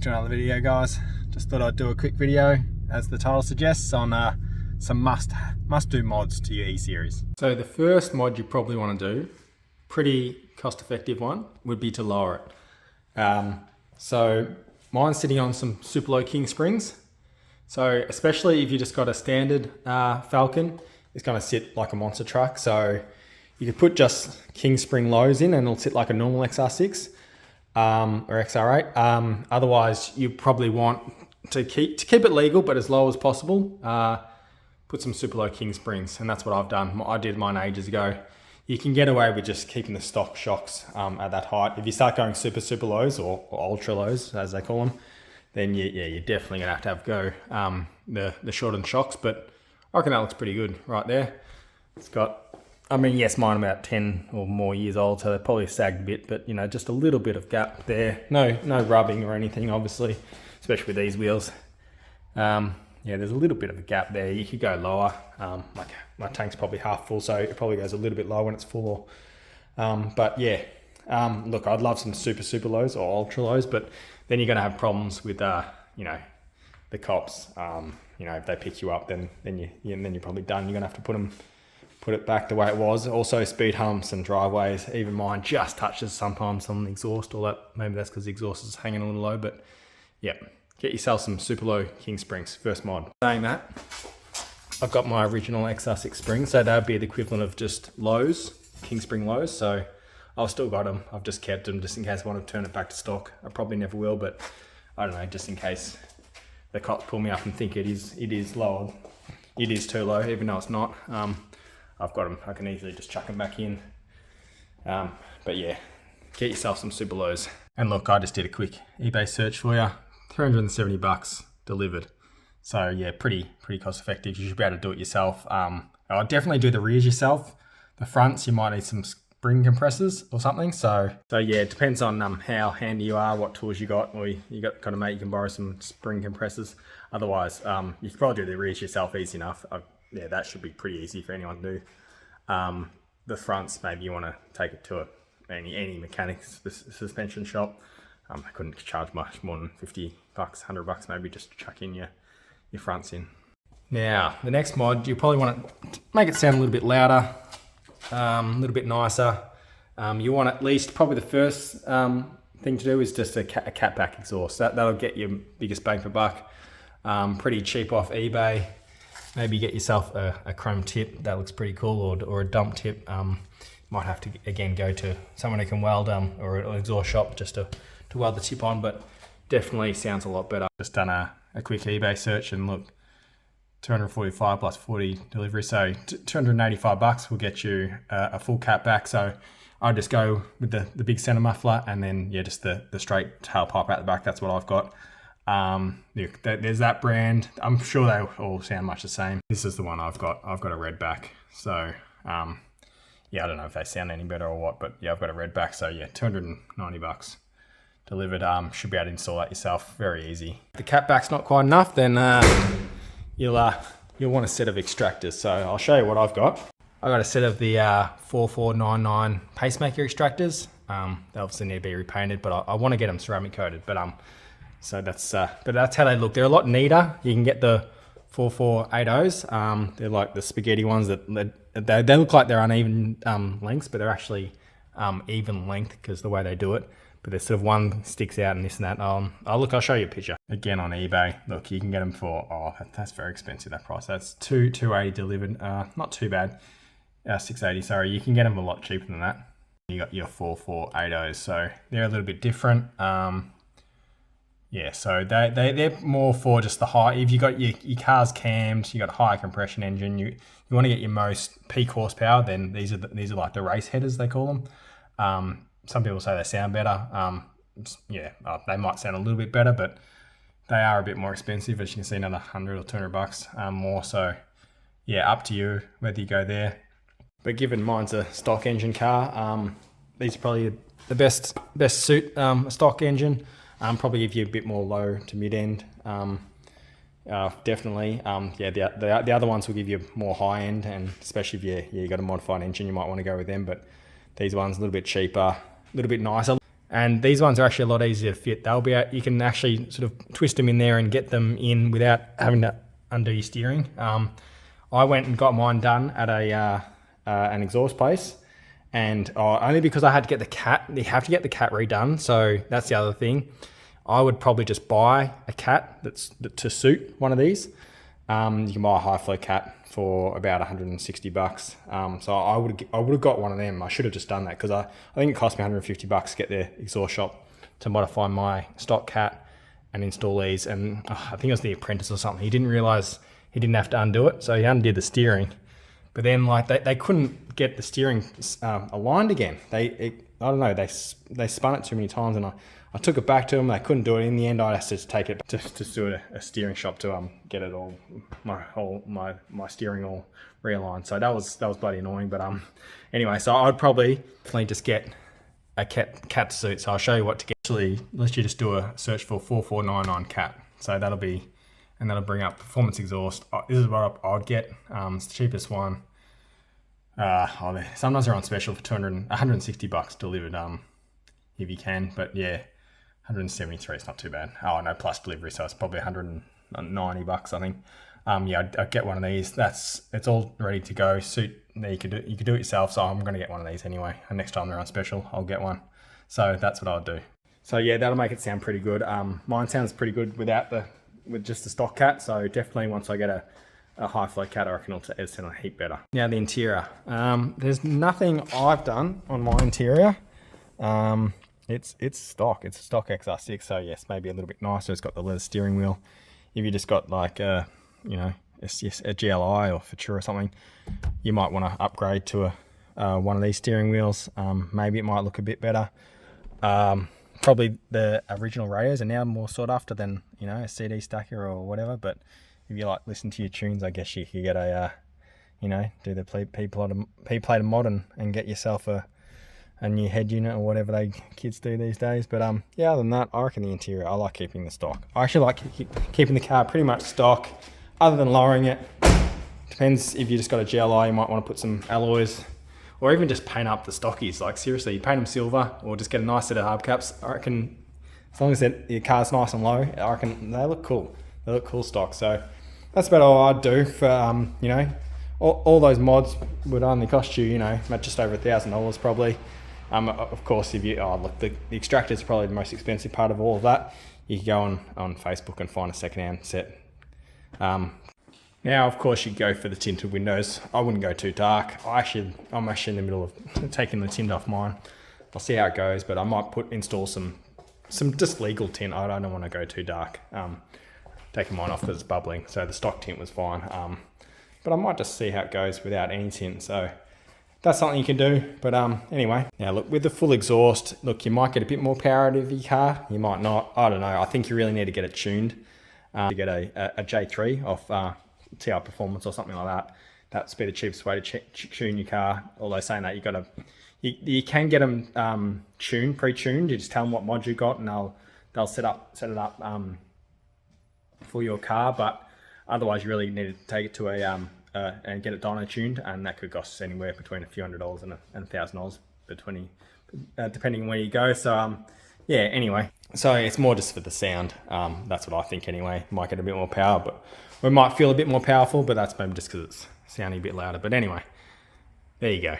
back to another video, guys. Just thought I'd do a quick video, as the title suggests, on some must-do mods to your E Series. So the first mod you probably want to do, pretty cost-effective one, would be to lower it. So mine's sitting on some super low king springs. So especially if you just got a standard Falcon, it's going to sit like a monster truck. So you could put just king spring lows in and it'll sit like a normal XR6 or XR8. Otherwise, you probably want to keep it legal, but as low as possible. Put some super low king springs, and that's what I've done. I did mine ages ago. You can get away with just keeping the stock shocks at that height. If you start going super lows or ultra lows, as they call them, then you're definitely gonna have to go the shortened shocks. But I reckon that looks pretty good right there. It's got, I mean, yes, mine are about 10 or more years old, so they're probably sagged a bit, but you know, just a little bit of gap there. No rubbing or anything, obviously, especially with these wheels. Yeah, there's a little bit of a gap there. You could go lower. Like my tank's probably half full, so it probably goes a little bit low when it's full. But yeah, look, I'd love some super lows or ultra lows, but then you're gonna have problems with you know, the cops. You know, if they pick you up, then you're probably done. You're gonna have to put it back the way it was. Also, speed humps and driveways. Even mine just touches sometimes on the exhaust. Or that maybe that's because the exhaust is hanging a little low. But yeah. Get yourself some super low king springs, first mod. Saying that, I've got my original XR6 springs, so that would be the equivalent of just lows, king spring lows. So I've still got them. I've just kept them just in case I want to turn it back to stock. I probably never will, but I don't know, just in case the cops pull me up and think it is low. It is too low, even though it's not. I've got them. I can easily just chuck them back in. But yeah, get yourself some super lows. And look, I just did a quick eBay search for you. $370 delivered. So yeah, pretty cost effective. You should be able to do it yourself. I'll definitely do the rears yourself. The fronts, you might need some spring compressors or something. So yeah, it depends on how handy you are, what tools you got, or you got a mate you can borrow some spring compressors. Otherwise, you can probably do the rears yourself easy enough. Yeah, that should be pretty easy for anyone to do. The fronts, maybe you want to take it to any mechanics suspension shop. I couldn't charge much more than $50, $100 maybe, just to chuck in your fronts in. Now, the next mod, you probably want to make it sound a little bit louder, a little bit nicer. You want at least, probably the first thing to do is just a Catback exhaust. That'll get you biggest bang for buck. Pretty cheap off eBay. Maybe get yourself a chrome tip, that looks pretty cool, or a dump tip. Might have to, again, go to someone who can weld or an exhaust shop just to weld the tip on, but definitely sounds a lot better. Just done a quick eBay search and look, 245 plus 40 delivery, so $285 will get you a full Catback. So I just go with the big center muffler and then yeah, just the straight tailpipe out the back. That's what I've got. There's that brand. I'm sure they all sound much the same. This is the one I've got. I've got a red back. So yeah, I don't know if they sound any better or what, but yeah, I've got a red back. So yeah, $290 delivered. Should be able to install that yourself, very easy. If the Catback's not quite enough, then you'll want a set of Extractors. So I'll show you what I've got. I got a set of the 4499 pacemaker Extractors. They obviously need to be repainted, but I want to get them ceramic coated. But so that's how they look. They're a lot neater. You can get the 4480s. They're like the spaghetti ones that they look like they're uneven lengths, but they're actually even length because the way they do it. But there's sort of one sticks out and this and that. I'll show you a picture. Again, on eBay, look, you can get them for, that's very expensive, that price. That's $280 delivered, not too bad. $680, sorry. You can get them a lot cheaper than that. You got your 4480s, so they're a little bit different. Yeah, so they're more for just the high, if you got your car's cammed, you got a higher compression engine, you want to get your most peak horsepower, then these are like the race headers, they call them. Some people say they sound better. Yeah, they might sound a little bit better, but they are a bit more expensive. As you can see, another $100 or $200 more. So yeah, up to you whether you go there. But given mine's a stock engine car, these are probably the best suit a stock engine. Probably give you a bit more low to mid end. Definitely. Yeah, the other ones will give you more high end, and especially if you got a modified engine, you might want to go with them. But these ones a little bit cheaper, a little bit nicer. And these ones are actually a lot easier to fit. You can actually sort of twist them in there and get them in without having to undo your steering. I went and got mine done at an exhaust place, and only because I had to get the cat. You have to get the cat redone, so that's the other thing. I would probably just buy a cat to suit one of these. You can buy a high flow cat for about $160. So I would have got one of them. I should have just done that because I think it cost me $150 to get the exhaust shop to modify my stock cat and install these. And I think it was the apprentice or something. He didn't realize he didn't have to undo it, so he undid the steering. But then like they couldn't get the steering aligned again. I don't know. They spun it too many times, and I took it back to them. They couldn't do it. In the end, I had to take it to do a steering shop to get it all my steering all realigned. So that was bloody annoying. But anyway, so I'd probably definitely just get a cat suit. So I'll show you what to get. Actually, let's just do a search for 4499 cat. So that'll bring up performance exhaust. This is what I'd get. It's the cheapest one. Sometimes they're on special for $160 delivered. If you can, but yeah, 173 is not too bad. Oh no, plus delivery, so it's probably $190, I think. Yeah, I'd get one of these. It's all ready to go. Suit, you could do it yourself. So I'm going to get one of these anyway. And next time they're on special, I'll get one. So that's what I'll do. So yeah, that'll make it sound pretty good. Mine sounds pretty good with just the stock cat. So definitely once I get a high flow cat, I reckon it'll sound a heap better. Now the interior. There's nothing I've done on my interior. It's stock. It's a stock XR6, so yes, maybe a little bit nicer. It's got the leather steering wheel. If you just got like a GLI or Futura or something, you might want to upgrade to one of these steering wheels. Maybe it might look a bit better. Probably the original radios are now more sought after than a CD stacker or whatever. But if you like listen to your tunes, I guess you could get a do the P-plater mod and get yourself a new head unit or whatever kids do these days. But yeah, other than that, I reckon the interior, I like keeping the stock. I actually like keeping the car pretty much stock, other than lowering it. Depends if you just got a GLI, you might want to put some alloys, or even just paint up the stockies. Like seriously, you paint them silver, or just get a nice set of hubcaps. I reckon as long as your car's nice and low, I reckon they look cool. They look cool stock. So that's about all I'd do for all those mods would only cost you just over $1,000 probably. Of course, if you look, the Extractors is probably the most expensive part of all of that. You can go on Facebook and find a secondhand set. Now, of course, you go for the tinted windows. I wouldn't go too dark. I'm actually in the middle of taking the tint off mine. I'll see how it goes, but I might install some just legal tint. I don't want to go too dark. Taking mine off because it's bubbling, so the stock tint was fine. But I might just see how it goes without any tint. So that's something you can do. But anyway, now look, with the full exhaust, look, you might get a bit more power out of your car. You might not. I don't know. I think you really need to get it tuned. To get a J3 off TI Performance or something like that. That'd be the cheapest way to tune your car. Although saying that, you can get them pre-tuned. You just tell them what mod you got, and they'll set it up for your car. But otherwise, you really need to take it to and get it dyno tuned, and that could cost anywhere between a few $100s and $1,000 depending on where you go. So yeah, anyway, so it's more just for the sound. That's what I think anyway. Might get a bit more power, but we might feel a bit more powerful, but that's maybe just because it's sounding a bit louder. But anyway, there you go.